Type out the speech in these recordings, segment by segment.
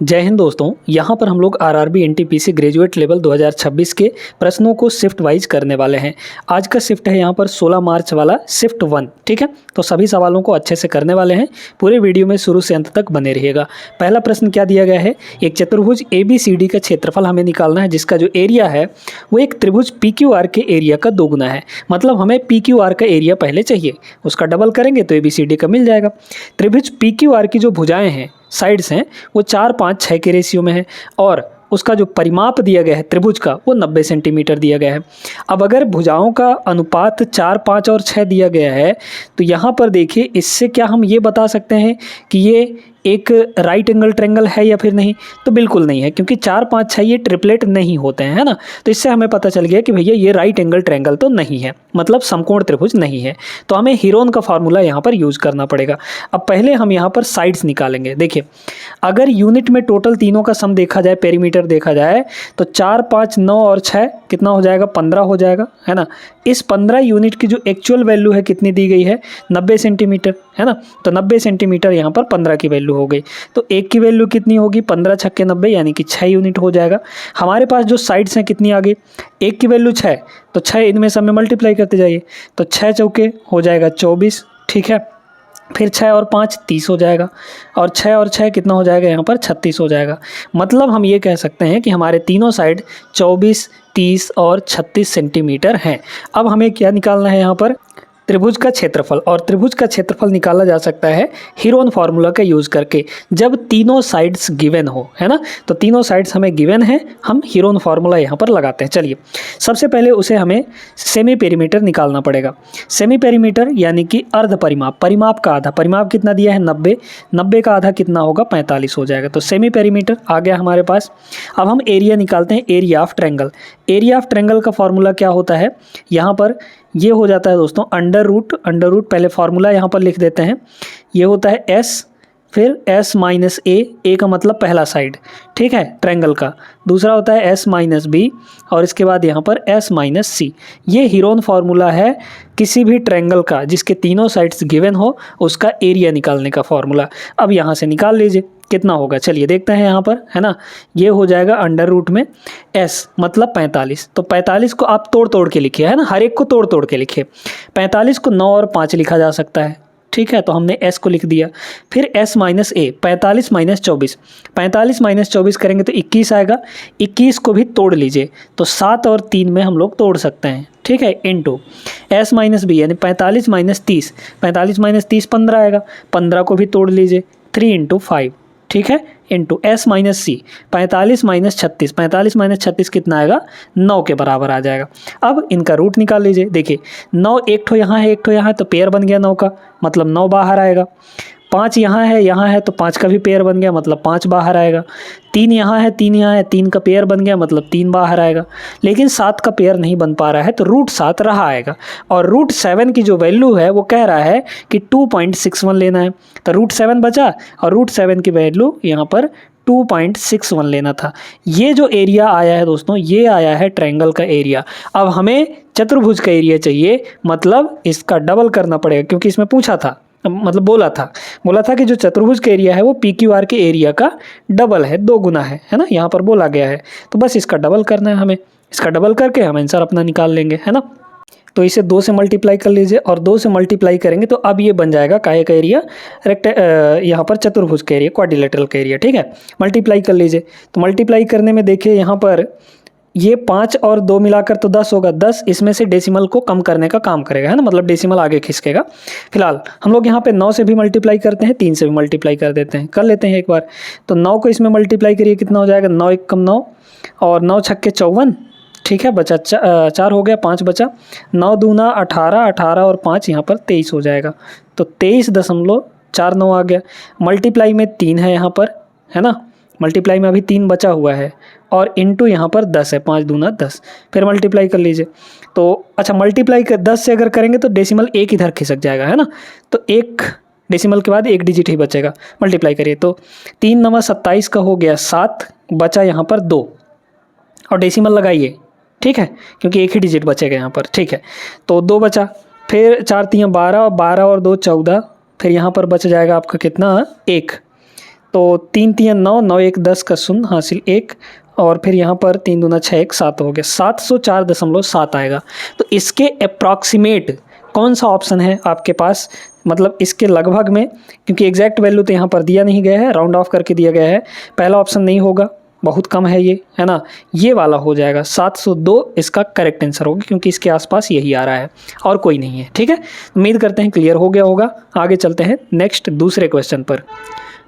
जय हिंद दोस्तों। यहाँ पर हम लोग आरआरबी एनटीपीसी ग्रेजुएट लेवल 2026 के प्रश्नों को शिफ्ट वाइज करने वाले हैं। आज का शिफ्ट है यहाँ पर 16 मार्च वाला शिफ्ट 1। ठीक है, तो सभी सवालों को अच्छे से करने वाले हैं। पूरे वीडियो में शुरू से अंत तक बने रहिएगा। पहला प्रश्न क्या दिया गया है, एक चतुर्भुज ABCD का क्षेत्रफल हमें निकालना है, जिसका जो एरिया है वो एक त्रिभुज PQR के एरिया का दोगुना है। मतलब हमें PQR का एरिया पहले चाहिए, उसका डबल करेंगे तो ABCD का मिल जाएगा। त्रिभुज PQR की जो भुजाएं हैं, साइड्स हैं, वो 4, 5, 6 के रेशियो में है और उसका जो परिमाप दिया गया है त्रिभुज का वो 90 सेंटीमीटर दिया गया है। अब अगर भुजाओं का अनुपात 4, 5 और 6 दिया गया है तो यहाँ पर देखिए, इससे क्या हम ये बता सकते हैं कि ये एक राइट एंगल ट्रायंगल है या फिर नहीं? तो बिल्कुल नहीं है, क्योंकि 4, 5, 6 ये ट्रिपलेट नहीं होते हैं, है ना। तो इससे हमें पता चल गया कि भैया ये राइट एंगल ट्रायंगल तो नहीं है, मतलब समकोण त्रिभुज नहीं है। तो हमें हीरोन का फार्मूला यहाँ पर यूज़ करना पड़ेगा। अब पहले हम यहाँ पर साइड्स निकालेंगे। देखिए, अगर यूनिट में टोटल तीनों का सम देखा जाए, पेरीमीटर देखा जाए, तो 4, 5, 9 और 6 कितना हो जाएगा? 15 हो जाएगा, है ना। इस 15 यूनिट की जो एक्चुअल वैल्यू है कितनी दी गई है? 90 सेंटीमीटर, है ना। तो 90 सेंटीमीटर यहाँ पर 15 की वैल्यू हो गई। तो एक की वैल्यू कितनी होगी? 15 छक्के 90, यानी कि 6 यूनिट हो जाएगा। हमारे पास जो साइड्स हैं कितनी आ गई? एक की वैल्यू 6, तो 6 इनमें सब में मल्टीप्लाई करते जाइए, तो 6 चौके हो जाएगा 24, ठीक है। फिर 6 और 5 30 हो जाएगा, और 6 और 6 कितना हो जाएगा? यहाँ पर 36 हो जाएगा। मतलब हम ये कह सकते हैं कि हमारे तीनों साइड 24, 30 और 36 सेंटीमीटर हैं। अब हमें क्या निकालना है यहाँ पर? त्रिभुज का क्षेत्रफल। और त्रिभुज का क्षेत्रफल निकाला जा सकता है हीरोन फार्मूला का यूज़ करके, जब तीनों साइड्स गिवन हो, है ना। तो तीनों साइड्स हमें गिवन है, हम हीरोन फार्मूला यहाँ पर लगाते हैं। चलिए, सबसे पहले उसे हमें सेमी पेरीमीटर निकालना पड़ेगा। सेमी पेरीमीटर यानी कि अर्ध परिमाप, परिमाप का आधा। परिमाप कितना दिया है? 90, 90 का आधा कितना होगा? 45 हो जाएगा। तो सेमी पेरीमीटर आ गया हमारे पास। अब हम एरिया निकालते हैं, area of triangle. Area of triangle का फार्मूला क्या होता है? यहाँ पर ये हो जाता है दोस्तों अंडर रूट पहले फार्मूला यहाँ पर लिख देते हैं। ये होता है S, फिर S माइनस ए का मतलब पहला साइड, ठीक है, ट्रायंगल का। दूसरा होता है S माइनस बी, और इसके बाद यहाँ पर S माइनस सी। ये हीरोन फार्मूला है किसी भी ट्रायंगल का जिसके तीनों साइड्स गिवन हो, उसका एरिया निकालने का फार्मूला। अब यहाँ से निकाल लीजिए कितना होगा। चलिए देखते हैं यहाँ पर, है ना। ये हो जाएगा अंडर रूट में S मतलब 45। तो 45 को आप तोड़ तोड़ के लिखिए, है ना, हर एक को तोड़ तोड़ के लिखिए। 45 को 9 और 5 लिखा जा सकता है, ठीक है। तो हमने S को लिख दिया। फिर S माइनस ए, 45 माइनस 24, 45 माइनस 24 करेंगे तो 21 आएगा। 21 को भी तोड़ लीजिए, तो 7 और 3 में हम लोग तोड़ सकते हैं, ठीक है। इनटू S माइनस बी यानी 45 माइनस 30, 45 माइनस 30 15 आएगा। 15 को भी तोड़ लीजिए, 3 इंटू 5, ठीक है, इंटू S माइनस सी, 45 माइनस 36, 45 माइनस 36 कितना आएगा? 9 के बराबर आ जाएगा। अब इनका रूट निकाल लीजिए। देखिए, 9 एक ठो यहाँ है, एक ठो यहाँ है, तो पेयर बन गया 9 का, मतलब 9 बाहर आएगा। 5 यहाँ है, तो 5 का भी पेयर बन गया, मतलब 5 बाहर आएगा। 3 यहाँ है, 3 यहाँ है, 3 का पेयर बन गया, मतलब 3 बाहर आएगा। लेकिन 7 का पेयर नहीं बन पा रहा है, तो रूट 7 रहा आएगा। और रूट 7 की जो वैल्यू है वो कह रहा है कि 2.61 लेना है, तो रूट 7 बचा, और रूट 7 की वैल्यू यहाँ पर 2.61 लेना था। ये जो एरिया आया है दोस्तों, ये आया है ट्रायंगल का एरिया। अब हमें चतुर्भुज का एरिया चाहिए, मतलब इसका डबल करना पड़ेगा, क्योंकि इसमें पूछा था, मतलब बोला था कि जो चतुर्भुज का एरिया है वो PQR के एरिया का डबल है, 2 गुना है ना। यहाँ पर बोला गया है, तो बस इसका डबल करना है हमें। इसका डबल करके हम आंसर अपना निकाल लेंगे, है ना। तो इसे 2 से मल्टीप्लाई कर लीजिए, और 2 से मल्टीप्लाई करेंगे तो अब ये बन जाएगा काहे का एरिया? यहाँ पर चतुर्भुज का एरिया, क्वाड्रिलेटरल का एरिया, ठीक है। मल्टीप्लाई कर लीजिए, तो मल्टीप्लाई करने में देखिए यहाँ पर ये 5 और 2 मिलाकर तो 10 होगा। 10 इसमें से डेसिमल को कम करने का काम करेगा, है ना, मतलब डेसिमल आगे खिसकेगा। फिलहाल हम लोग यहाँ पे 9 से भी मल्टीप्लाई करते हैं, 3 से भी मल्टीप्लाई कर देते हैं, कर लेते हैं एक बार। तो 9 को इसमें मल्टीप्लाई करिए, कितना हो जाएगा? 9 एक कम 9, और 9 छक्के 54, ठीक है, बचा 4 हो गया, 5 बचा। 9 दूना 18, 18 और 5 यहाँ पर 23 हो जाएगा। तो 23.49 आ गया। मल्टीप्लाई में 3 है यहाँ पर, है ना, मल्टीप्लाई में अभी 3 बचा हुआ है, और इनटू यहाँ पर 10 है, 5 दूना 10। फिर मल्टीप्लाई कर लीजिए। तो अच्छा, मल्टीप्लाई कर 10 से अगर करेंगे तो डेसिमल एक इधर खिसक जाएगा, है ना। तो एक डेसिमल के बाद एक डिजिट ही बचेगा। मल्टीप्लाई करिए तो 3 9 27 का हो गया 7, बचा यहाँ पर 2, और डेसिमल लगाइए, ठीक है, क्योंकि एक ही डिजिट बचेगा यहाँ पर, ठीक है। तो 2 बचा, फिर 4 3 12, और 12 और 2 14, फिर यहाँ पर बच जाएगा आपका कितना? 1। तो 3 3 9, 9 1 10 का शून्य हासिल 1, और फिर यहाँ पर 3 दूना 6 1 7 हो गया, 704.7 आएगा। तो इसके अप्रॉक्सीमेट कौन सा ऑप्शन है आपके पास, मतलब इसके लगभग में, क्योंकि एग्जैक्ट वैल्यू तो यहाँ पर दिया नहीं गया है, राउंड ऑफ करके दिया गया है। पहला ऑप्शन नहीं होगा, बहुत कम है ये, है ना, ये वाला हो जाएगा 702 इसका करेक्ट आंसर होगा, क्योंकि इसके आसपास यही आ रहा है और कोई नहीं है। ठीक है, उम्मीद करते हैं क्लियर हो गया होगा। आगे चलते हैं नेक्स्ट दूसरे क्वेश्चन पर।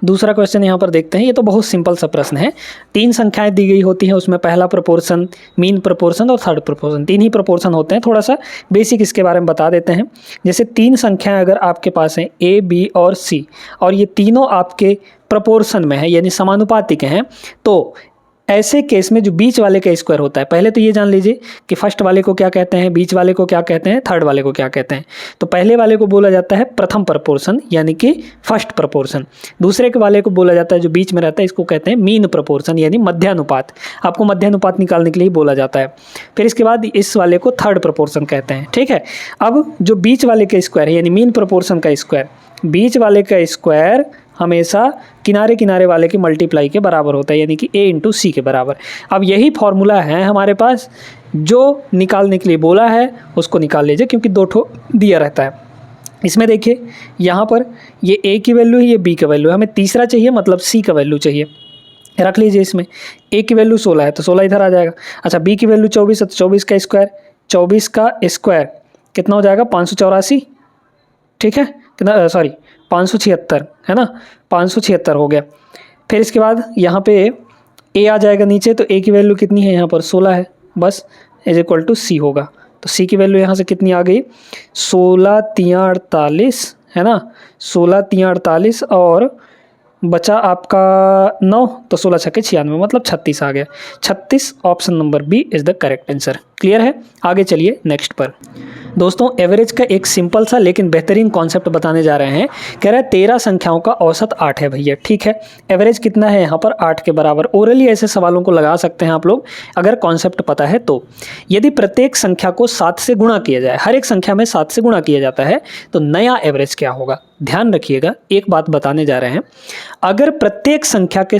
दूसरा क्वेश्चन यहाँ पर देखते हैं। ये तो बहुत सिंपल सा प्रश्न है। 3 संख्याएं दी गई होती हैं, उसमें पहला प्रोपोर्शन, मीन प्रोपोर्शन और थर्ड प्रोपोर्शन, 3 ही प्रोपोर्शन होते हैं। थोड़ा सा बेसिक इसके बारे में बता देते हैं। जैसे 3 संख्याएं अगर आपके पास हैं A, B और C, और ये तीनों आपके प्रोपोर्शन में है यानी समानुपातिक हैं, तो ऐसे केस में जो बीच वाले का स्क्वायर होता है, पहले तो ये जान लीजिए कि फर्स्ट वाले को क्या कहते हैं, बीच वाले को क्या कहते हैं, थर्ड वाले को क्या कहते हैं। तो पहले वाले को बोला जाता है प्रथम प्रोपोर्शन यानी कि फर्स्ट प्रोपोर्शन। दूसरे के वाले को बोला जाता है जो बीच में रहता है, इसको कहते हैं मीन प्रोपोर्शन यानी मध्यानुपात। आपको मध्यानुपात निकालने के लिए बोला जाता है। फिर इसके बाद इस वाले को थर्ड प्रोपोर्शन कहते हैं। ठीक है, अब जो बीच वाले का स्क्वायर है यानी मीन प्रोपोर्शन का स्क्वायर, बीच वाले का स्क्वायर हमेशा किनारे किनारे वाले की मल्टीप्लाई के बराबर होता है, यानी कि A इंटू सी के बराबर। अब यही फॉर्मूला है हमारे पास, जो निकालने के लिए बोला है उसको निकाल लीजिए, क्योंकि 2 ठो दिया रहता है। इसमें देखिए यहाँ पर ये A की वैल्यू है, ये B का वैल्यू है, हमें तीसरा चाहिए, मतलब C का वैल्यू चाहिए। रख लीजिए, इसमें A की वैल्यू 16 है तो 16 इधर आ जाएगा। अच्छा, B की वैल्यू 24 है तो 24 का स्क्वायर, 24 का स्क्वायर कितना हो जाएगा, 584। ठीक है, कितना, सॉरी 576 है ना, 576 हो गया। फिर इसके बाद यहाँ पे A आ जाएगा नीचे, तो A की वैल्यू कितनी है यहाँ पर 16 है, बस इज इक्वल टू C होगा। तो C की वैल्यू यहाँ से कितनी आ गई, 16 3 48 है ना, 16 3 48 और बचा आपका 9, तो 16 छक्के 96, मतलब 36 आ गया। 36 option number B is the correct answer. Clear है, आगे चलिए नेक्स्ट पर। दोस्तों, एवरेज का एक सिंपल सा लेकिन बेहतरीन कॉन्सेप्ट बताने जा रहे हैं। कह रहा है 13 संख्याओं का औसत 8 है भैया। ठीक है, एवरेज कितना है यहाँ पर, 8 के बराबर। ओरली ऐसे सवालों को लगा सकते हैं आप लोग अगर कॉन्सेप्ट पता है तो। यदि प्रत्येक संख्या को 7 से गुणा किया जाए, हर एक संख्या में 7 से गुणा किया जाता है, तो नया एवरेज क्या होगा। ध्यान रखिएगा, एक बात बताने जा रहे हैं। अगर प्रत्येक संख्या के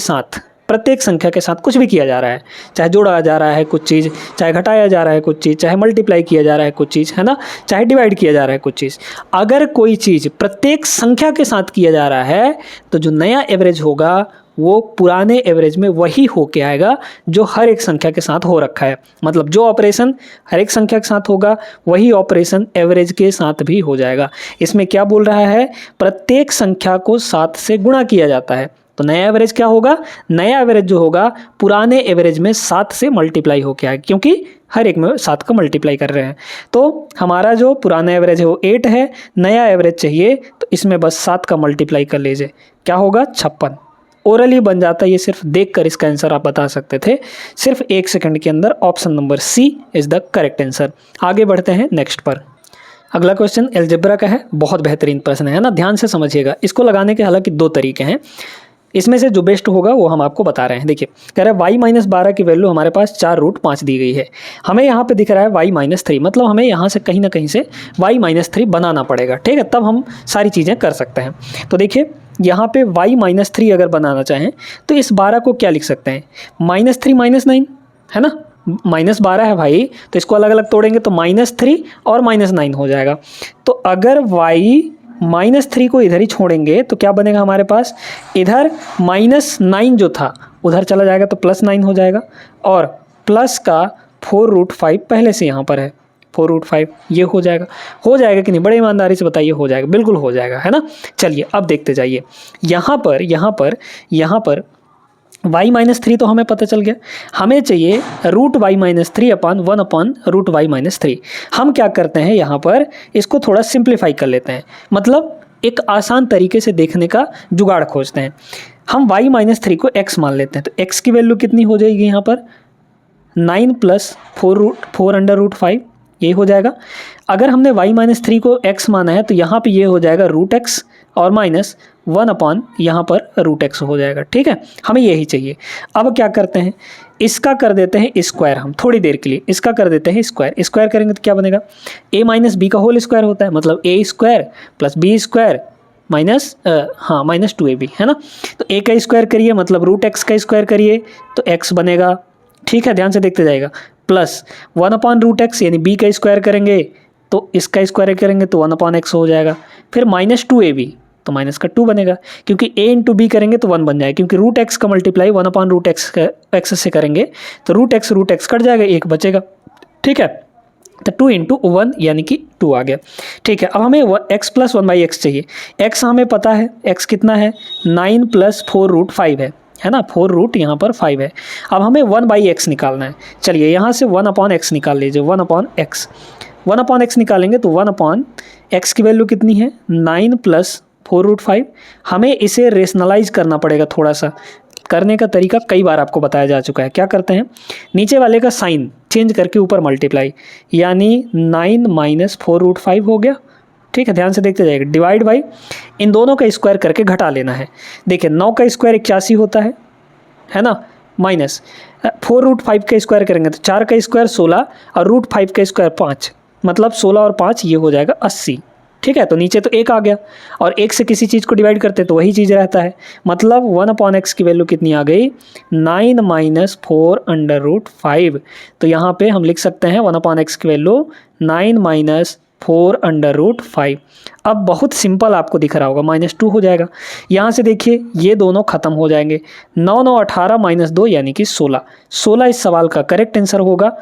साथ कुछ भी किया जा रहा है, चाहे जोड़ा जा रहा है कुछ चीज़, चाहे घटाया जा रहा है कुछ चीज़, चाहे मल्टीप्लाई किया जा रहा है कुछ चीज़, है ना, चाहे डिवाइड किया जा रहा है कुछ चीज़, अगर कोई चीज़ प्रत्येक संख्या के साथ किया जा रहा है, तो जो नया एवरेज होगा वो पुराने एवरेज में वही होके आएगा जो हर एक संख्या के साथ हो रखा है। मतलब जो ऑपरेशन हर एक संख्या के साथ होगा वही ऑपरेशन एवरेज के साथ भी हो जाएगा। इसमें क्या बोल रहा है, प्रत्येक संख्या को 7 से गुणा किया जाता है, तो नया एवरेज क्या होगा, नया एवरेज जो होगा पुराने एवरेज में 7 से मल्टीप्लाई होके आएगा, क्योंकि हर एक में 7 का मल्टीप्लाई कर रहे हैं। तो हमारा जो पुराना एवरेज है वो 8 है, नया एवरेज चाहिए तो इसमें बस 7 का मल्टीप्लाई कर लीजिए, क्या होगा 56। ओरली बन जाता है, ये सिर्फ देखकर इसका आंसर आप बता सकते थे सिर्फ 1 सेकंड के अंदर। Option number C is the correct answer. आगे बढ़ते हैं नेक्स्ट पर। अगला क्वेश्चन एलजेब्रा का है, बहुत बेहतरीन प्रश्न है ना, ध्यान से समझिएगा। इसको लगाने के हालांकि 2 तरीके हैं, इसमें से जो बेस्ट होगा वो हम आपको बता रहे हैं। देखिए, कह रहा है y-12 की वैल्यू हमारे पास 4√5 दी गई है। हमें यहाँ पे दिख रहा है y-3, मतलब हमें यहाँ से कहीं ना कहीं से y-3 बनाना पड़ेगा। ठीक है, तब हम सारी चीज़ें कर सकते हैं। तो देखिए, यहाँ पे y-3 अगर बनाना चाहें तो इस 12 को क्या लिख सकते हैं, -3 -9 है ना, -12 है भाई, तो इसको अलग अलग तोड़ेंगे तो -3 और -9 हो जाएगा। तो अगर y-3 को इधर ही छोड़ेंगे तो क्या बनेगा हमारे पास, इधर -9 जो था उधर चला जाएगा तो +9 हो जाएगा, और प्लस का 4√5 पहले से यहाँ पर है 4√5, ये हो जाएगा कि नहीं, बड़े ईमानदारी से बताइए, हो जाएगा, बिल्कुल हो जाएगा, है ना। चलिए अब देखते जाइए, यहाँ पर y-3 तो हमें पता चल गया, हमें चाहिए √y-3 / 1/√y-3। हम क्या करते हैं, यहाँ पर इसको थोड़ा सिंप्लीफाई कर लेते हैं, मतलब एक आसान तरीके से देखने का जुगाड़ खोजते हैं। हम y-3 को x मान लेते हैं, तो x की वैल्यू कितनी हो जाएगी यहाँ पर, 9 + 4√5, ये हो जाएगा। अगर हमने y-3 को x माना है तो यहाँ पे ये हो जाएगा √x और -1 यहाँ पर √x हो जाएगा। ठीक है, हमें यही चाहिए। अब क्या करते हैं, इसका कर देते हैं स्क्वायर, हम थोड़ी देर के लिए इसका कर देते हैं स्क्वायर। करेंगे तो क्या बनेगा, a - b का होल स्क्वायर होता है, मतलब a² + b² माइनस -2ab है ना। तो a का स्क्वायर करिए मतलब रूट एक्स का स्क्वायर करिए तो x बनेगा, ठीक है, ध्यान से देखते जाएगा, प्लस 1/√x यानी b का स्क्वायर करेंगे तो इसका स्क्वायर करेंगे तो 1/x हो जाएगा, फिर -2ab तो माइनस का 2 बनेगा, क्योंकि a इंटू बी करेंगे तो 1 बन जाएगा, क्योंकि रूट एक्स का मल्टीप्लाई 1/√x से करेंगे तो रूट एक्स कट जाएगा, एक बचेगा, ठीक है। तो 2 इंटू 1 यानी कि 2 आ गया, ठीक है। अब हमें x प्लस 1/x चाहिए। x हमें पता है x कितना है, 9 + 4√5 है ना, 4 रूट यहाँ पर 5 है। अब हमें 1/x निकालना है। चलिए यहाँ से 1/x निकाल लीजिए, 1/x निकालेंगे तो 1/x की वैल्यू कितनी है, 9 + 4√5। हमें इसे रेशनलाइज करना पड़ेगा, थोड़ा सा करने का तरीका कई बार आपको बताया जा चुका है। क्या करते हैं, नीचे वाले का साइन चेंज करके ऊपर मल्टीप्लाई, यानी 9 - 4√5 हो गया, ठीक है, ध्यान से देखते जाइएगा, डिवाइड बाई इन दोनों का स्क्वायर करके घटा लेना है। देखिए 9 का स्क्वायर 81 होता है ना, माइनस 4√5 का स्क्वायर करेंगे तो 4 का स्क्वायर 16 और √5 का स्क्वायर 5, मतलब 16 और 5 ये हो जाएगा 80, ठीक है। तो नीचे तो 1 आ गया और 1 से किसी चीज़ को डिवाइड करते तो वही चीज़ रहता है, मतलब 1/x की वैल्यू कितनी आ गई, 9 - 4√5। तो यहाँ पे हम लिख सकते हैं 1/x की वैल्यू 9 - 4√5। अब बहुत सिंपल आपको दिख रहा होगा, -2 हो जाएगा। यहाँ से देखिए ये दोनों खत्म हो जाएंगे, 9 - 9 18 -2 यानी कि 16। 16 इस सवाल का करेक्ट आंसर होगा,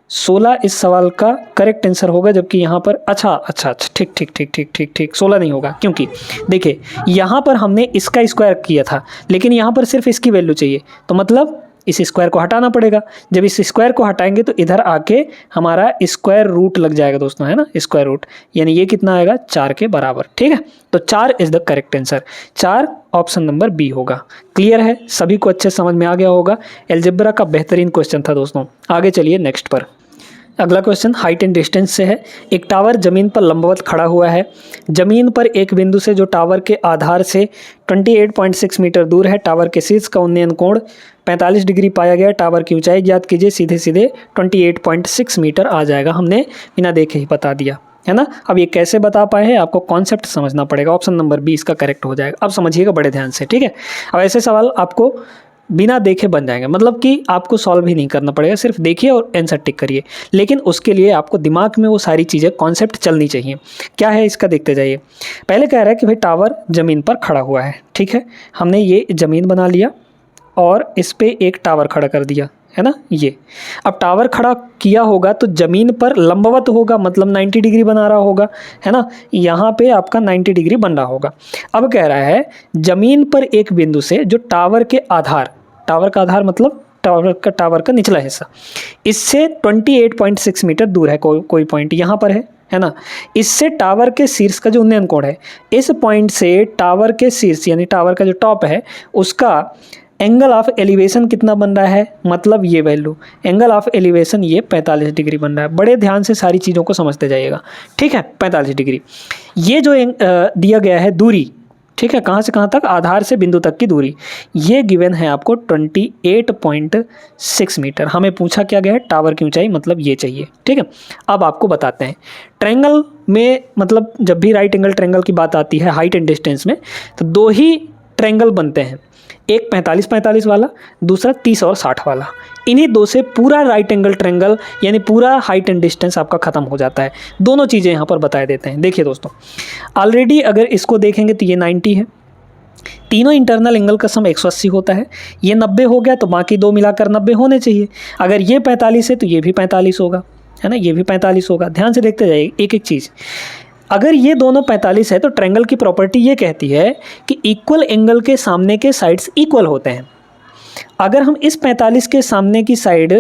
16 इस सवाल का करेक्ट आंसर होगा, जबकि यहाँ पर अच्छा ठीक 16 नहीं होगा, क्योंकि देखिए यहाँ पर हमने इसका स्क्वायर किया था, लेकिन यहाँ पर सिर्फ इसकी वैल्यू चाहिए, तो मतलब इस स्क्वायर को हटाना पड़ेगा। जब इस स्क्वायर को हटाएंगे तो इधर आके हमारा स्क्वायर रूट लग जाएगा दोस्तों, है ना, स्क्वायर रूट, यानी ये कितना आएगा, 4 के बराबर, ठीक है। तो 4 is the correct answer, 4 option number B होगा। क्लियर है, सभी को अच्छे समझ में आ गया होगा। अलजेब्रा का बेहतरीन क्वेश्चन था दोस्तों। आगे चलिए नेक्स्ट पर। अगला क्वेश्चन हाइट एंड डिस्टेंस से है। एक टावर जमीन पर लंबवत खड़ा हुआ है। जमीन पर एक बिंदु से जो टावर के आधार से 28.6 मीटर दूर है, टावर के शीर्ष का उन्नयन कोण 45 डिग्री पाया गया। टावर की ऊंचाई ज्ञात कीजिए। सीधे सीधे 28.6 मीटर आ जाएगा, हमने बिना देखे ही बता दिया, है ना। अब ये कैसे बता पाए हैं, आपको कॉन्सेप्ट समझना पड़ेगा। ऑप्शन नंबर बी इसका करेक्ट हो जाएगा। अब समझिएगा बड़े ध्यान से, ठीक है। अब ऐसे सवाल आपको बिना देखे बन जाएंगे, मतलब कि आपको सॉल्व ही नहीं करना पड़ेगा, सिर्फ देखिए और आंसर टिक करिए, लेकिन उसके लिए आपको दिमाग में वो सारी चीज़ें कॉन्सेप्ट चलनी चाहिए। क्या है इसका, देखते जाइए। पहले कह रहा है कि भाई टावर ज़मीन पर खड़ा हुआ है, ठीक है। हमने ये ज़मीन बना लिया और इस पर एक टावर खड़ा कर दिया, है ना। ये अब टावर खड़ा किया होगा तो ज़मीन पर लंबवत होगा, मतलब 90 डिग्री बना रहा होगा, है ना। यहाँ पे आपका 90 डिग्री बन रहा होगा। अब कह रहा है ज़मीन पर एक बिंदु से जो टावर के आधार, टावर का आधार मतलब टावर का निचला हिस्सा, इससे 28.6 मीटर दूर है, कोई पॉइंट यहाँ पर है ना। इससे टावर के शीर्ष का जो उन्नयन कोण है, इस पॉइंट से टावर के शीर्ष यानी टावर का जो टॉप है उसका एंगल ऑफ एलिवेशन कितना बन रहा है, मतलब ये वैल्यू एंगल ऑफ एलिवेशन ये 45 डिग्री बन रहा है। बड़े ध्यान से सारी चीज़ों को समझते जाइएगा, ठीक है। 45 डिग्री ये जो दिया गया है दूरी, ठीक है, कहाँ से कहाँ तक, आधार से बिंदु तक की दूरी, ये गिवन है आपको 28.6 मीटर। हमें पूछा क्या गया है, टावर की ऊंचाई, मतलब ये चाहिए, ठीक है। अब आपको बताते हैं ट्रायंगल में, मतलब जब भी राइट एंगल ट्रायंगल की बात आती है हाइट एंड डिस्टेंस में, तो दो ही ट्रायंगल बनते हैं, एक 45-45 वाला, दूसरा 30 और 60 वाला। इन्हीं दो से पूरा राइट एंगल ट्रायंगल यानी पूरा हाइट एंड डिस्टेंस आपका खत्म हो जाता है। दोनों चीज़ें यहाँ पर बताए देते हैं। देखिए दोस्तों, ऑलरेडी अगर इसको देखेंगे तो ये 90 है, तीनों इंटरनल एंगल का सम 180 होता है, ये 90 हो गया तो बाकी दो मिलाकर 90 होने चाहिए। अगर ये 45 है तो ये भी 45 होगा, है ना, ये भी 45 होगा। ध्यान से देखते जाइए एक एक चीज़। अगर ये दोनों 45 है तो ट्रायंगल की प्रॉपर्टी ये कहती है कि इक्वल एंगल के सामने के साइड्स इक्वल होते हैं। अगर हम इस 45 के सामने की साइड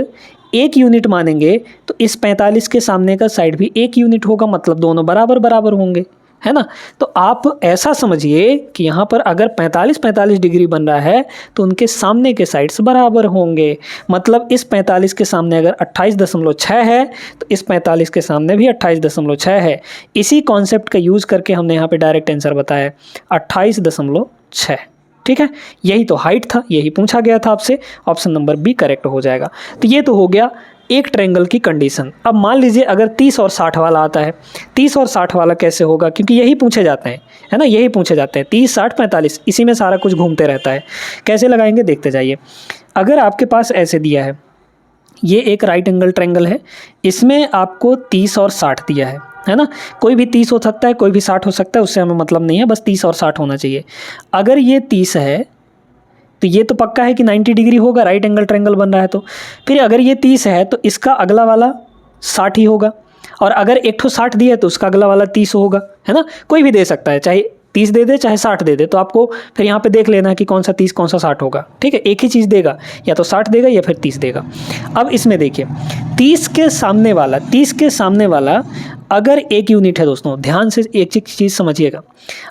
1 यूनिट मानेंगे तो इस 45 के सामने का साइड भी 1 यूनिट होगा, मतलब दोनों बराबर बराबर होंगे, है ना। तो आप ऐसा समझिए कि यहाँ पर अगर 45-45 डिग्री बन रहा है तो उनके सामने के साइड्स बराबर होंगे, मतलब इस 45 के सामने अगर 28.6 है तो इस 45 के सामने भी 28.6 है। इसी कॉन्सेप्ट का यूज़ करके हमने यहाँ पे डायरेक्ट आंसर बताया 28.6, ठीक है। यही तो हाइट था, यही पूछा गया था आपसे। ऑप्शन नंबर बी करेक्ट हो जाएगा। तो ये तो हो गया एक ट्रायंगल की कंडीशन। अब मान लीजिए अगर 30 और 60 वाला आता है, 30 और 60 वाला कैसे होगा, क्योंकि यही पूछे जाते हैं, है ना, यही पूछे जाते हैं 30 60 45, इसी में सारा कुछ घूमते रहता है। कैसे लगाएंगे देखते जाइए। अगर आपके पास ऐसे दिया है, ये एक राइट एंगल ट्रायंगल है, इसमें आपको 30 और 60 दिया है ना, कोई भी 30 हो सकता है, कोई भी 60 हो सकता है, उससे हमें मतलब नहीं है, बस 30 और 60 होना चाहिए। अगर ये 30 है तो ये तो पक्का है कि 90 डिग्री होगा, राइट एंगल ट्रायंगल बन रहा है तो। फिर अगर ये 30 है तो इसका अगला वाला 60 ही होगा, और अगर एक ठो 60 दिया है तो उसका अगला वाला 30 होगा, है ना, कोई भी दे सकता है, चाहे 30 दे दे चाहे 60 दे दे, तो आपको फिर यहाँ पे देख लेना है कि कौन सा 30 कौन सा 60 होगा, ठीक है, एक ही चीज़ देगा, या तो 60 देगा या फिर 30 देगा। अब इसमें देखिए 30 के सामने वाला अगर एक यूनिट है, दोस्तों ध्यान से एक चीज़ समझिएगा,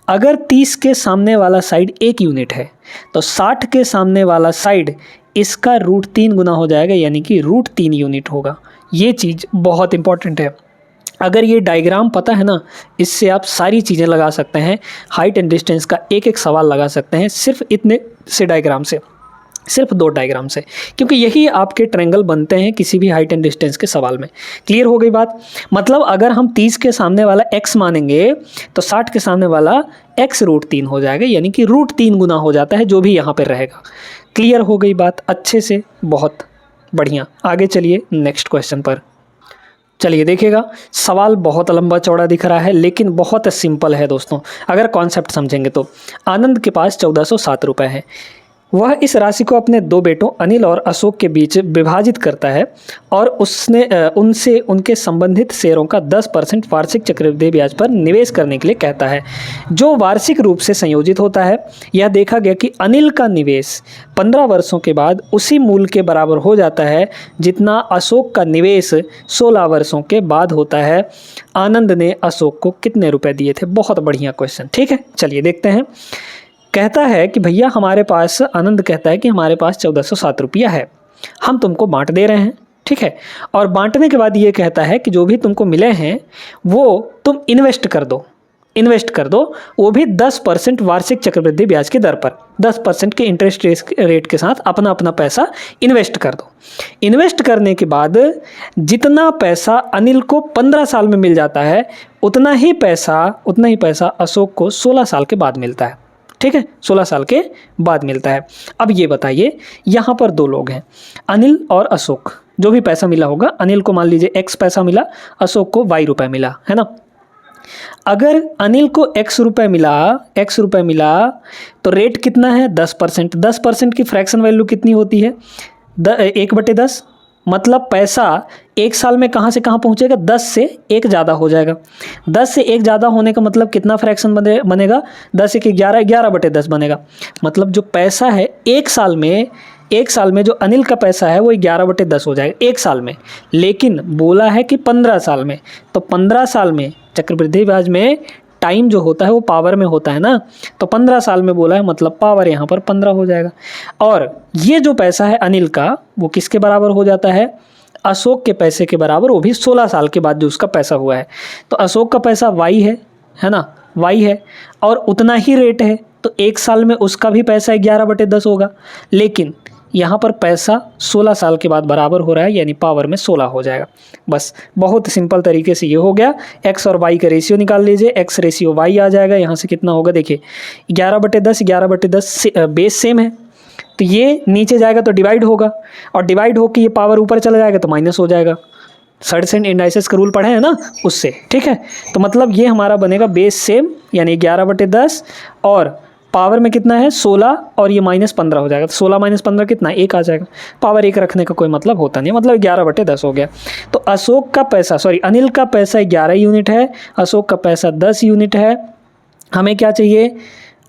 अगर 30 के सामने वाला साइड 1 यूनिट है तो 60 के सामने वाला साइड इसका √3 गुना हो जाएगा, यानी कि √3 यूनिट होगा। ये चीज़ बहुत इंपॉर्टेंट है। अगर ये डायग्राम पता है ना, इससे आप सारी चीज़ें लगा सकते हैं, हाइट एंड डिस्टेंस का एक एक सवाल लगा सकते हैं सिर्फ इतने से डायग्राम से, सिर्फ 2 डायग्राम से, क्योंकि यही आपके ट्रायंगल बनते हैं किसी भी हाइट एंड डिस्टेंस के सवाल में। क्लियर हो गई बात। मतलब अगर हम 30 के सामने वाला x मानेंगे तो 60 के सामने वाला x √3 हो जाएगा, यानी कि √3 गुना हो जाता है जो भी यहाँ पर रहेगा। क्लियर हो गई बात अच्छे से, बहुत बढ़िया। आगे चलिए नेक्स्ट क्वेश्चन पर। चलिए देखिएगा, सवाल बहुत लंबा चौड़ा दिख रहा है लेकिन बहुत सिंपल है दोस्तों, अगर कॉन्सेप्ट समझेंगे तो। आनंद के पास 1407 रुपये हैं। वह इस राशि को अपने 2 बेटों अनिल और अशोक के बीच विभाजित करता है और उनसे उनके संबंधित शेयरों का 10% वार्षिक चक्रवृद्धि ब्याज पर निवेश करने के लिए कहता है, जो वार्षिक रूप से संयोजित होता है। यह देखा गया कि अनिल का निवेश 15 वर्षों के बाद उसी मूल्य के बराबर हो जाता है जितना अशोक का निवेश 16 वर्षों के बाद होता है। आनंद ने अशोक को कितने रुपए दिए थे? बहुत बढ़िया क्वेश्चन, ठीक है, चलिए देखते हैं। कहता है कि भैया हमारे पास, आनंद कहता है कि हमारे पास 1407 रुपया है, हम तुमको बांट दे रहे हैं, ठीक है, और बांटने के बाद ये कहता है कि जो भी तुमको मिले हैं वो तुम इन्वेस्ट कर दो, वो भी 10% वार्षिक चक्रवृद्धि ब्याज की दर पर, 10% के इंटरेस्ट रेट के साथ अपना अपना पैसा इन्वेस्ट कर दो। इन्वेस्ट करने के बाद जितना पैसा अनिल को 15 साल में मिल जाता है उतना ही पैसा अशोक को 16 साल के बाद मिलता है, ठीक है, 16 साल के बाद मिलता है। अब ये बताइए, यहाँ पर 2 लोग हैं, अनिल और अशोक। जो भी पैसा मिला होगा, अनिल को मान लीजिए x पैसा मिला, अशोक को y रुपये मिला, है ना। अगर अनिल को x रुपये मिला तो रेट कितना है? 10%। 10% की फ्रैक्शन वैल्यू कितनी होती है? 1/10। मतलब पैसा 1 साल में कहाँ से कहाँ पहुँचेगा? 10 से 1 ज़्यादा हो जाएगा। 10 से 1 ज़्यादा होने का मतलब कितना फ्रैक्शन बनेगा? 10 1 11, 11/10 बनेगा। मतलब जो पैसा है 1 साल में जो अनिल का पैसा है वो 11/10 हो जाएगा 1 साल में। लेकिन बोला है कि 15 साल में, तो 15 साल में चक्रवृद्धि ब्याज में टाइम जो होता है वो पावर में होता है ना, तो 15 साल में बोला है, मतलब पावर यहाँ पर 15 हो जाएगा। और ये जो पैसा है अनिल का वो किसके बराबर हो जाता है? अशोक के पैसे के बराबर, वो भी 16 साल के बाद जो उसका पैसा हुआ है। तो अशोक का पैसा y है ना, y है, और उतना ही रेट है, तो 1 साल में उसका भी पैसा 11/10 होगा। लेकिन यहाँ पर पैसा 16 साल के बाद बराबर हो रहा है, यानी पावर में 16 हो जाएगा। बस बहुत सिंपल तरीके से ये हो गया। x और y का रेशियो निकाल लीजिए, x रेशियो y आ जाएगा। यहाँ से कितना होगा देखिए, 11/10 बेस सेम है, तो ये नीचे जाएगा तो डिवाइड होगा, और डिवाइड होकर ये पावर ऊपर चला जाएगा तो माइनस हो जाएगा। सर्टेन इंडाइसेस का रूल पढ़े हैं ना, उससे, ठीक है। तो मतलब ये हमारा बनेगा बेस सेम, यानी 11/10, और पावर में कितना है 16, और ये -15 हो जाएगा। तो 16 - 15 कितना? 1 आ जाएगा। पावर 1 रखने का कोई मतलब होता नहीं, मतलब 11/10 हो गया। तो अनिल का पैसा 11 यूनिट है, अशोक का पैसा 10 यूनिट है। हमें क्या चाहिए?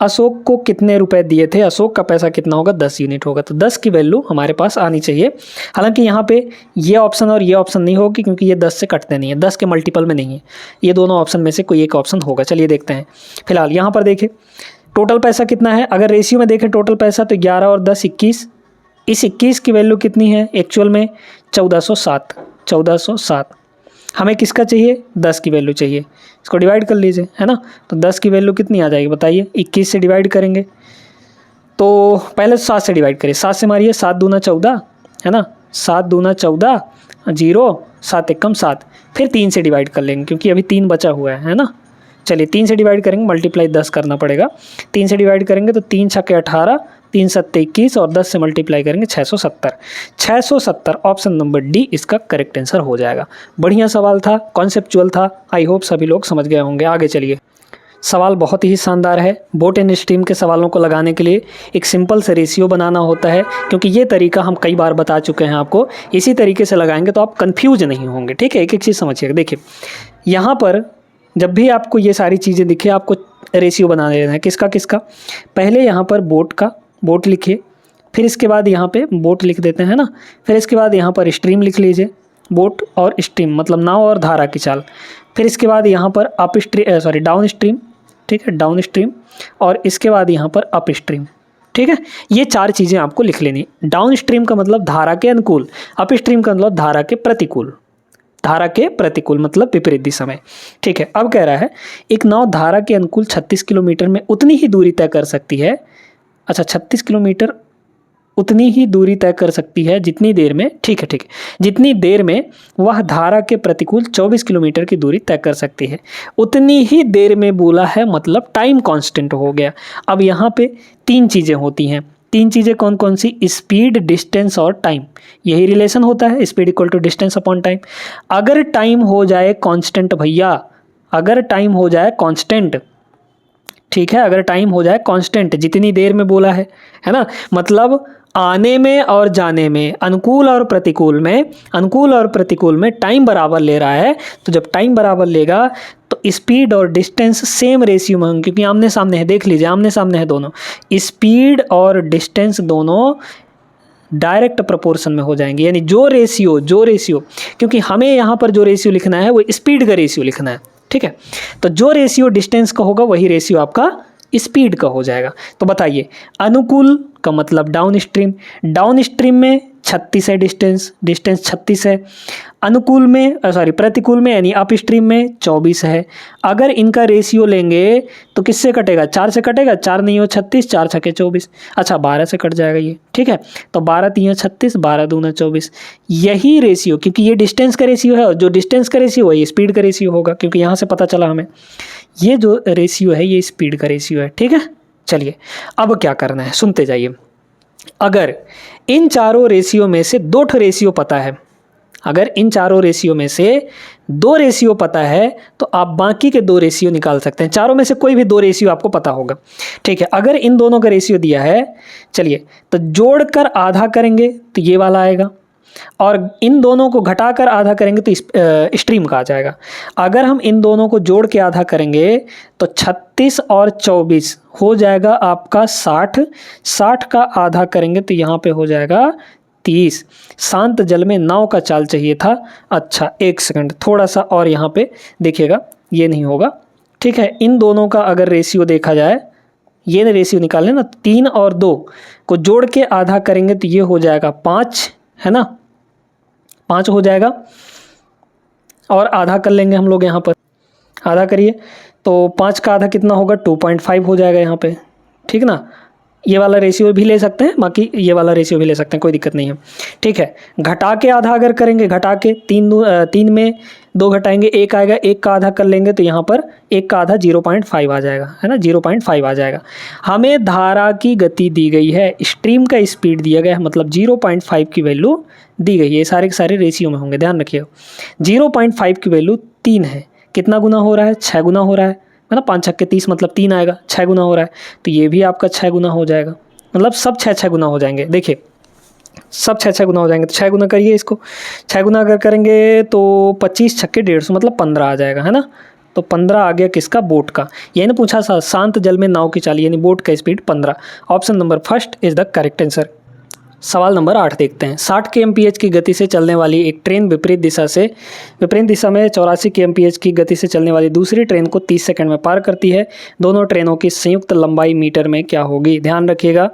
अशोक को कितने रुपए दिए थे? अशोक का पैसा कितना होगा? 10 यूनिट होगा। तो 10 की वैल्यू हमारे पास आनी चाहिए। हालांकि यहाँ पे ये ऑप्शन और ये ऑप्शन नहीं होगी, क्योंकि ये 10 से कटते नहीं है, 10 के मल्टीपल में नहीं है। ये दोनों ऑप्शन में से कोई एक ऑप्शन होगा। चलिए देखते हैं। फिलहाल यहाँ पर देखें टोटल पैसा कितना है। अगर रेशियो में देखें टोटल पैसा तो 11 और 10 21। इस 21 की वैल्यू कितनी है एक्चुअल में? 1407। हमें किसका चाहिए? 10 की वैल्यू चाहिए। इसको डिवाइड कर लीजिए, है ना। तो 10 की वैल्यू कितनी आ जाएगी बताइए? 21 से डिवाइड करेंगे तो पहले 7 से डिवाइड करिए। 7 से मारिए, 7 दूना 14, है ना, 7 दूना 14, 0, 7 एकम 7, फिर 3 से डिवाइड कर लेंगे क्योंकि अभी 3 बचा हुआ है ना। चलिए 3 से डिवाइड करेंगे, मल्टीप्लाई 10 करना पड़ेगा। 3 से डिवाइड करेंगे तो 3 छक्के 18, 3 सत्ते 21 और 10 से मल्टीप्लाई करेंगे 670। 670 ऑप्शन नंबर डी इसका करेक्ट आंसर हो जाएगा। बढ़िया सवाल था, कॉन्सेप्चुअल था, आई होप सभी लोग समझ गए होंगे। आगे चलिए, सवाल बहुत ही शानदार है। बोट एंड स्ट्रीम के सवालों को लगाने के लिए एक सिंपल से रेशियो बनाना होता है, क्योंकि ये तरीका हम कई बार बता चुके हैं आपको। इसी तरीके से लगाएंगे तो आप कंफ्यूज नहीं होंगे, ठीक है। एक एक चीज़ समझिएगा। देखिए यहाँ पर जब भी आपको ये सारी चीज़ें दिखे, आपको रेशियो बना लेना है। किसका किसका? पहले यहाँ पर बोट का, बोट लिखिए, फिर इसके बाद यहाँ पे बोट लिख देते हैं ना, फिर इसके बाद यहाँ पर स्ट्रीम लिख लीजिए। बोट और स्ट्रीम मतलब नाव और धारा की चाल। फिर इसके बाद यहाँ पर अप स्ट्रीम, डाउन स्ट्रीम, ठीक है, डाउन स्ट्रीम। और इसके बाद यहाँ पर अप स्ट्रीम, ठीक है। ये 4 चीज़ें आपको लिख लेनी। डाउन स्ट्रीम का मतलब धारा के अनुकूल, अप स्ट्रीम का मतलब धारा के प्रतिकूल। धारा के प्रतिकूल मतलब विपरीत दिशा में, ठीक है। अब कह रहा है एक नाव धारा के अनुकूल 36 किलोमीटर में उतनी ही दूरी तय कर सकती है। अच्छा, 36 किलोमीटर उतनी ही दूरी तय कर सकती है जितनी देर में, ठीक है, ठीक है, जितनी देर में वह धारा के प्रतिकूल 24 किलोमीटर की दूरी तय कर सकती है। उतनी ही देर में बोला है, मतलब टाइम कांस्टेंट हो गया। अब यहाँ पे 3 चीज़ें होती हैं। 3 चीज़ें कौन कौन सी? स्पीड, डिस्टेंस और टाइम। यही रिलेशन होता है, speed equal to distance upon time. अगर टाइम हो जाए कांस्टेंट भैया, अगर टाइम हो जाए कांस्टेंट, ठीक है, अगर टाइम हो जाए कांस्टेंट, जितनी देर में बोला है ना, मतलब आने में और जाने में, अनुकूल और प्रतिकूल में, अनुकूल और प्रतिकूल में टाइम बराबर ले रहा है। तो जब टाइम बराबर लेगा तो स्पीड और डिस्टेंस सेम रेशियो में होंगे, क्योंकि आमने सामने है। देख लीजिए, आमने सामने है दोनों। स्पीड और डिस्टेंस दोनों डायरेक्ट प्रोपोर्शन में हो जाएंगे, यानी जो रेशियो, क्योंकि हमें यहाँ पर जो रेशियो लिखना है वो स्पीड का रेशियो लिखना है, ठीक है। तो जो रेशियो डिस्टेंस का होगा वही रेशियो आपका स्पीड का हो जाएगा। तो बताइए, अनुकूल का मतलब डाउन स्ट्रीम, डाउन स्ट्रीम में 36 है डिस्टेंस, डिस्टेंस 36 है। अनुकूल में प्रतिकूल में यानी अप स्ट्रीम में 24 है। अगर इनका रेशियो लेंगे तो किससे कटेगा? 4 से कटेगा। 4 नहीं हो 36, 4 छके 24। अच्छा, 12 से कट जाएगा ये, ठीक है। तो 12 3 36, 12 दूना 24। यही रेशियो, क्योंकि ये डिस्टेंस का रेशियो है और जो डिस्टेंस का रेशियो है ये स्पीड का रेशियो होगा, क्योंकि यहाँ से पता चला हमें ये जो रेशियो है ये स्पीड का रेशियो है, ठीक है। चलिए अब क्या करना है, सुनते जाइए। अगर इन चारों रेशियो में से 2 रेशियो पता है, अगर इन चारों रेशियो में से 2 रेशियो पता है तो आप बाकी के 2 रेशियो निकाल सकते हैं। चारों में से कोई भी 2 रेशियो आपको पता होगा, ठीक है। अगर इन दोनों का रेशियो दिया है, चलिए तो जोड़कर आधा करेंगे तो ये वाला आएगा, और इन दोनों को घटाकर आधा करेंगे तो स्ट्रीम का आ जाएगा। अगर हम इन दोनों को जोड़ के आधा करेंगे तो 36 और 24 हो जाएगा आपका 60। 60 का आधा करेंगे तो यहाँ पे हो जाएगा 30। शांत जल में नाव का चाल चाहिए था। अच्छा, 1 सेकंड, थोड़ा सा और यहाँ पे देखिएगा, ये नहीं होगा, ठीक है। इन दोनों का अगर रेशियो देखा जाए, ये रेशियो निकाल लें ना, 3 और 2 को जोड़ के आधा करेंगे तो ये हो जाएगा 5, है ना, 5 हो जाएगा। और आधा कर लेंगे हम लोग, यहाँ पर आधा करिए तो 5 का आधा कितना होगा? 2.5 हो जाएगा यहाँ पे, ठीक ना। ये वाला रेशियो भी ले सकते हैं, बाकी ये वाला रेशियो भी ले सकते हैं, कोई दिक्कत नहीं है, ठीक है। घटा के आधा अगर करेंगे, घटा के 3 में 2 घटाएंगे 1 आएगा, 1 का आधा कर लेंगे तो यहाँ पर 1 का आधा 0.5 आ जाएगा, है ना, 0.5 आ जाएगा। हमें धारा की गति दी गई है, स्ट्रीम का स्पीड दिया गया है, मतलब 0.5 की वैल्यू दी गई है। ये सारे के सारे रेशियो में होंगे, ध्यान रखिएगा। 0.5 की वैल्यू 3 है। कितना गुना हो रहा है? 6 गुना हो रहा है ना। 5 छक्के 30 मतलब 3 आएगा, 6 गुना हो रहा है, तो ये भी आपका 6 गुना हो जाएगा, मतलब सब 6 गुना हो जाएंगे। देखिए सब 6 गुना हो जाएंगे, तो 6 गुना करिए इसको। 6 गुना अगर करेंगे तो 25 छक्के 150 मतलब 15 आ जाएगा, है ना। तो 15 आ गया किसका? बोट का। ये ना पूछा था, शांत जल में नाव की चाल यानी बोट का speed 15। Option number first is the correct answer. सवाल नंबर 8 देखते हैं। 60 kmph की गति से चलने वाली एक ट्रेन विपरीत दिशा में 84 kmph की गति से चलने वाली दूसरी ट्रेन को 30 सेकंड में पार करती है। दोनों ट्रेनों की संयुक्त लंबाई मीटर में क्या होगी? ध्यान रखिएगा,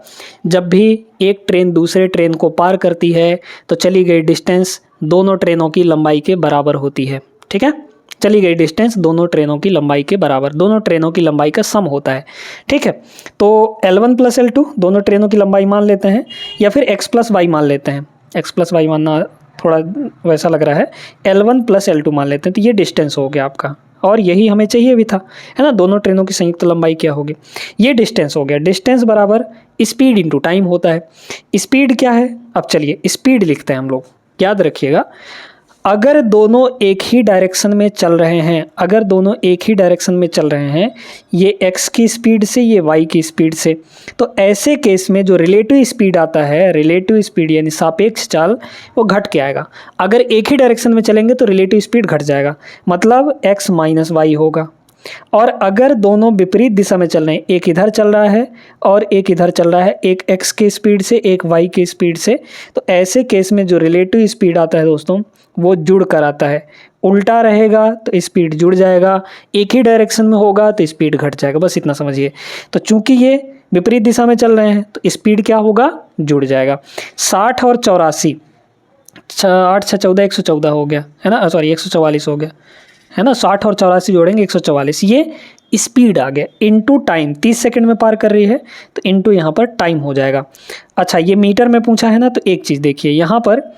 जब भी एक ट्रेन दूसरे ट्रेन को पार करती है तो चली गई डिस्टेंस दोनों ट्रेनों की लंबाई के बराबर होती है, ठीक है। चली गई डिस्टेंस दोनों ट्रेनों की लंबाई के बराबर, दोनों ट्रेनों की लंबाई का सम होता है, ठीक है। तो L1 + L2 दोनों ट्रेनों की लंबाई मान लेते हैं, या फिर x + y मान लेते हैं। x + y मानना थोड़ा वैसा लग रहा है, L1 प्लस L2 मान लेते हैं, तो ये डिस्टेंस हो गया आपका, और यही हमें चाहिए भी था, है ना। दोनों ट्रेनों की संयुक्त लंबाई क्या होगी, ये डिस्टेंस हो गया। डिस्टेंस बराबर स्पीड इंटू टाइम होता है। स्पीड क्या है, अब चलिए स्पीड लिखते हैं हम लोग, याद रखिएगा। अगर दोनों एक ही डायरेक्शन में चल रहे हैं, अगर दोनों एक ही डायरेक्शन में चल रहे हैं, ये x की स्पीड से, ये y की स्पीड से, तो ऐसे केस में जो रिलेटिव स्पीड आता है, रिलेटिव स्पीड यानी सापेक्ष चाल, वो घट के आएगा। अगर एक ही डायरेक्शन में चलेंगे तो रिलेटिव स्पीड घट जाएगा, मतलब x माइनस वाई होगा। और अगर दोनों विपरीत दिशा में चल रहे हैं, एक इधर चल रहा है और एक इधर चल रहा है, एक x की स्पीड से, एक y की स्पीड से, तो ऐसे केस में जो रिलेटिव स्पीड आता है दोस्तों, वो जुड़ कर आता है। उल्टा रहेगा तो स्पीड जुड़ जाएगा, एक ही डायरेक्शन में होगा तो स्पीड घट जाएगा, बस इतना समझिए। तो चूंकि ये विपरीत दिशा में चल रहे हैं तो स्पीड क्या होगा, जुड़ जाएगा। 60 और 84, 8 6 14 114 हो गया, है ना, सॉरी 144 हो गया, है ना। 60 और 84 जोड़ेंगे 144, ये स्पीड आ गया। इनटू टाइम, 30 सेकंड में पार कर रही है तो इनटू यहाँ पर टाइम हो जाएगा। अच्छा, ये मीटर में पूछा है ना, तो एक चीज़ देखिए, यहाँ पर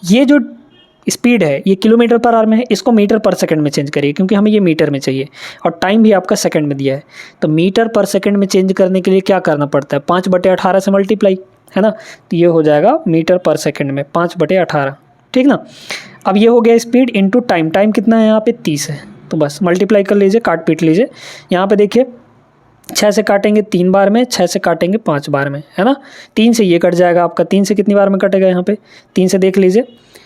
ये जो स्पीड है ये किलोमीटर पर आवर में है, इसको मीटर पर सेकंड में चेंज करिए, क्योंकि हमें ये मीटर में चाहिए, और टाइम भी आपका सेकंड में दिया है। तो मीटर पर सेकंड में चेंज करने के लिए क्या करना पड़ता है, 5/18 से मल्टीप्लाई, है ना। तो ये हो जाएगा मीटर पर सेकंड में 5/18, ठीक ना। अब ये हो गया स्पीड इंटू टाइम, टाइम कितना है यहाँ पे 30 है, तो बस मल्टीप्लाई कर लीजिए, काट पीट लीजिए। यहाँ पे देखिए 6 से काटेंगे 3 बार में, 6 से काटेंगे 5 बार में, है ना। 3 से ये कट जाएगा आपका, 3 से कितनी बार में कटेगा, यहाँ पे 3 से देख लीजिए,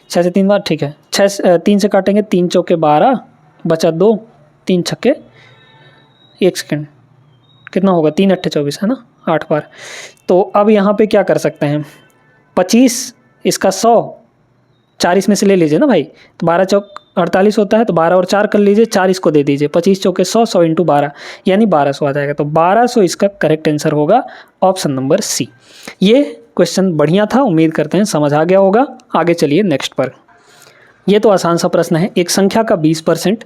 6 से 3 बार, ठीक है। 3 से काटेंगे, 3 चौके 12, बचा 2, 3 छक्के 1 सेकेंड, कितना होगा, 3 8 24, है ना, 8 बार। तो अब यहाँ पे क्या कर सकते हैं, 25, इसका 100, 4 इसमें से ले लीजिए ना भाई, तो 12 चौक 48 होता है, तो 12 और 4 कर लीजिए, 4 इसको दे दीजिए, 25 चौके 100, 100 इंटू 12 यानी 1200 आ जाएगा। तो 1200 इसका करेक्ट आंसर होगा, ऑप्शन नंबर सी। ये क्वेश्चन बढ़िया था, उम्मीद करते हैं समझ आ गया होगा। आगे चलिए नेक्स्ट पर। ये तो आसान सा प्रश्न है। एक संख्या का 20%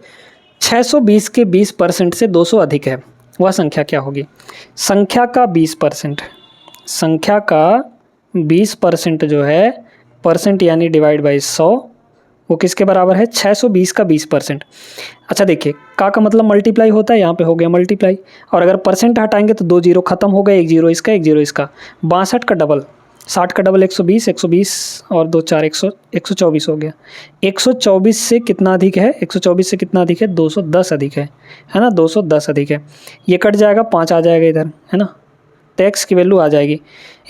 620 के 20% से 200 अधिक है, वह संख्या क्या होगी। संख्या का 20%, संख्या का 20% जो है, परसेंट यानी डिवाइड बाई 100, वो किसके बराबर है, 620 का 20%। अच्छा देखिए, का मतलब मल्टीप्लाई होता है, यहाँ पे हो गया मल्टीप्लाई, और अगर परसेंट हटाएंगे तो 2 जीरो खत्म हो गए, 1 जीरो इसका, 1 जीरो इसका। 62 का डबल, 60 का डबल 120, 120 और 2 4 124 हो गया। 124 से कितना अधिक है, 124 से कितना अधिक है, 210 अधिक है ना, 210 अधिक है। ये कट जाएगा, 5 आ जाएगा इधर, है ना, तो x की वैल्यू आ जाएगी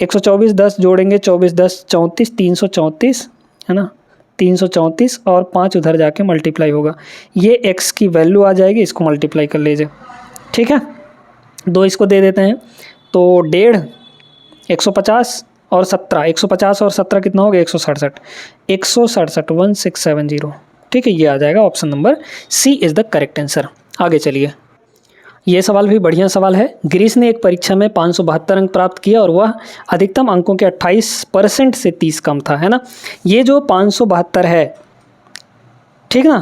124, 10 जोड़ेंगे 24 10 34, 334, है ना, 334 और 5 उधर जाके मल्टीप्लाई होगा, ये x की वैल्यू आ जाएगी, इसको मल्टीप्लाई कर लीजिए, ठीक है। 2 इसको दे देते हैं, तो 1.5, 150 और 17, 150 और 17 कितना हो गया, 167, 1670, ठीक है। ये आ जाएगा, option number C is the correct answer. आगे चलिए, ये सवाल भी बढ़िया सवाल है। गिरीश ने एक परीक्षा में 572 अंक प्राप्त किया और वह अधिकतम अंकों के 28% से 30 कम था, है ना। ये जो 572 है, ठीक ना,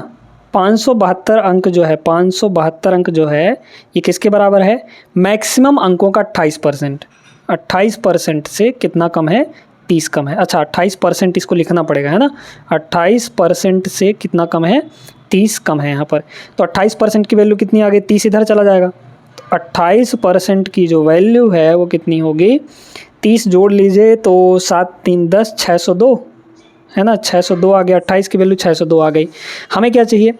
572 अंक जो है, 572 अंक जो है, ये किसके बराबर है, मैक्सिमम अंकों का 28%, 28% से कितना कम है, 30 कम है। अच्छा, 28% इसको लिखना पड़ेगा, है ना, 28% से कितना कम है, 30 कम है यहाँ पर। तो 28% की वैल्यू कितनी आ गई, 30 इधर चला जाएगा, तो 28% की जो वैल्यू है वो कितनी होगी, 30 जोड़ लीजिए, तो 7 3 10, 602, है ना, 602 आ गया, 28 की वैल्यू 602 आ गई। हमें क्या चाहिए,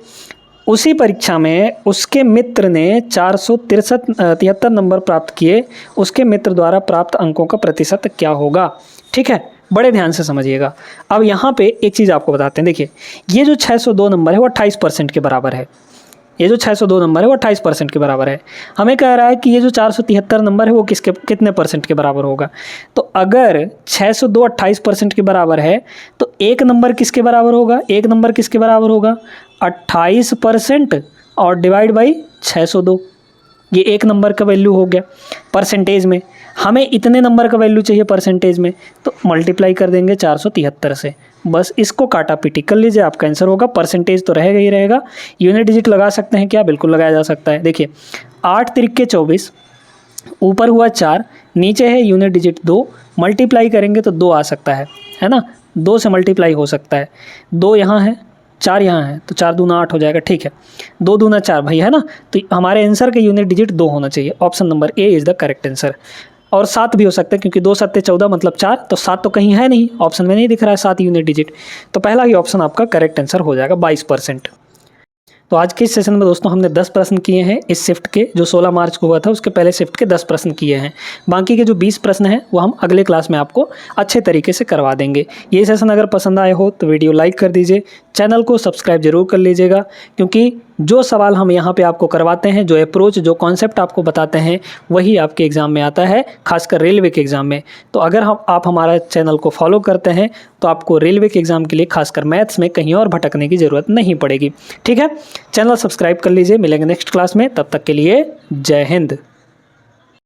उसी परीक्षा में उसके मित्र ने 473 नंबर प्राप्त किए, उसके मित्र द्वारा प्राप्त अंकों का प्रतिशत क्या होगा, ठीक है। बड़े ध्यान से समझिएगा। अब यहाँ पे एक चीज़ आपको बताते हैं, देखिए ये जो 602 नंबर है वो 28% के बराबर है, ये जो 602 नंबर है वो 28% के बराबर है। हमें कह रहा है कि ये जो 473 नंबर है वो कितने परसेंट के बराबर होगा। तो अगर 602 28% के बराबर है तो एक नंबर किसके बराबर होगा, एक नंबर किसके बराबर होगा, 28% और डिवाइड बाई 602, ये एक नंबर का वैल्यू हो गया परसेंटेज में। हमें इतने नंबर का वैल्यू चाहिए परसेंटेज में, तो मल्टीप्लाई कर देंगे 473 से, बस इसको काटा पीटी कर लीजिए, आपका आंसर होगा। परसेंटेज तो रहेगा ही रहेगा, यूनिट डिजिट लगा सकते हैं क्या, बिल्कुल लगाया जा सकता है। देखिए 8 तिरके 24, ऊपर हुआ 4, नीचे है यूनिट डिजिट 2, मल्टीप्लाई करेंगे तो 2 आ सकता है है ना, 2 से मल्टीप्लाई हो सकता है, 2 यहाँ है 4 यहाँ है, तो 4 दूना 8 हो जाएगा, ठीक है, 2 दूना 4 भाई, है ना। तो हमारे आंसर का यूनिट डिजिट 2 होना चाहिए, option number A is the correct answer. और 7 भी हो सकता है क्योंकि 2 सत्ते 14 मतलब 4, तो 7 तो कहीं है नहीं, ऑप्शन में नहीं दिख रहा है 7 यूनिट डिजिट, तो पहला ही ऑप्शन आपका करेक्ट आंसर हो जाएगा 22%। तो आज के इस सेशन में दोस्तों हमने 10 प्रश्न किए हैं इस शिफ्ट के, जो 16 मार्च को हुआ था उसके पहले शिफ्ट के 10 प्रश्न किए हैं। बाकी के जो 20 प्रश्न हैं वो हम अगले क्लास में आपको अच्छे तरीके से करवा देंगे। ये सेशन अगर पसंद आए हो तो वीडियो लाइक कर दीजिए, चैनल को सब्सक्राइब जरूर कर लीजिएगा, क्योंकि जो सवाल हम यहाँ पे आपको करवाते हैं, जो अप्रोच, जो कॉन्सेप्ट आपको बताते हैं, वही आपके एग्ज़ाम में आता है, खासकर रेलवे के एग्ज़ाम में। तो अगर आप हमारा चैनल को फॉलो करते हैं तो आपको रेलवे के एग्ज़ाम के लिए खासकर मैथ्स में कहीं और भटकने की ज़रूरत नहीं पड़ेगी। ठीक है, चैनल सब्सक्राइब कर लीजिए। मिलेंगे नेक्स्ट क्लास में, तब तक के लिए जय हिंद।